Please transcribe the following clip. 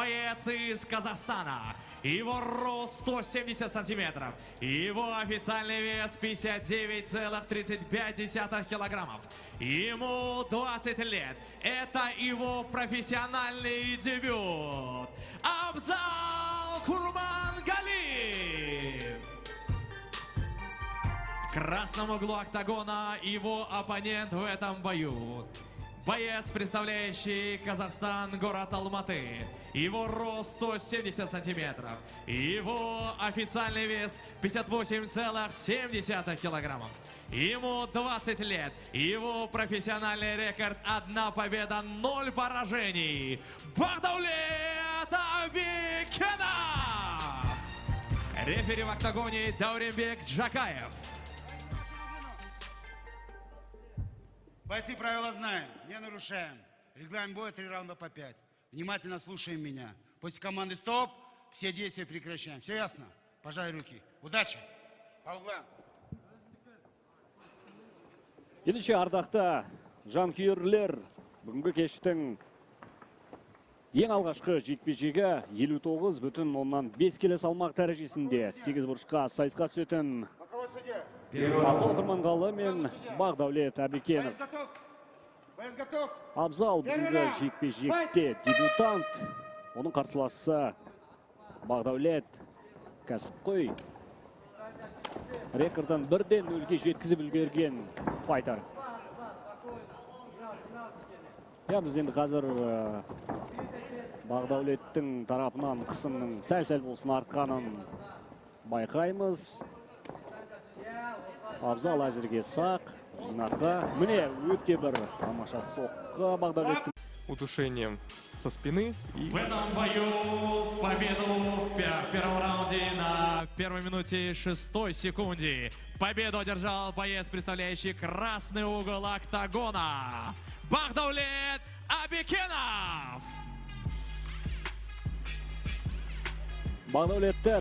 боец из Казахстана. Его рост 170 сантиметров. Его официальный вес 59,35 килограммов. Ему 20 лет. Это его профессиональный дебют. Абзал Курмангалиев. В красном углу октагона его оппонент в этом бою. Боец, представляющий Казахстан, город Алматы. Его рост 170 сантиметров. Его официальный вес 58,7 килограммов. Ему 20 лет. Его профессиональный рекорд — 1 победа, 0 поражений. Багдавлет Абикенов! Рефери в октагоне Дауренбек Джакаев. Бойцы правила знаем, не нарушаем. Регламент боя 3 раунда по 5. Внимательно слушаем меня. После команды «Стоп» все действия прекращаем. Все ясно? Пожали руки. Удачи! По углам. Ендеше ардақты жанкүйерлер, бүгінгі кештің ең алғашқы жекпе-жегі 59,5 келі салмақ дәрежесінде 8 бұрышқа сайысқа түсетін Абзал Курмангалы мен Багдавлет Абикенов. Абзал бүгінгі жекпе-жекте дебютант. Оның қарсыласы Багдавлет кәсіпқой. Рекордын 1-0-ге жеткізіп үлгерген файтер. Біз енді қазір Багдавлеттің тарапынан қысымның сәл-сәл болсын артқанын байқаймыз. Абзал әзірге сақ, жинаққа. Міне өте бір тамаша соққы Багдавлеттің. Удушением со спины. В этом бою победу в первом раунде на 1 минуте 6 секунде. Победу одержал боец, представляющий красный угол октагона. Багдавлет Абикенов! Багдавлетті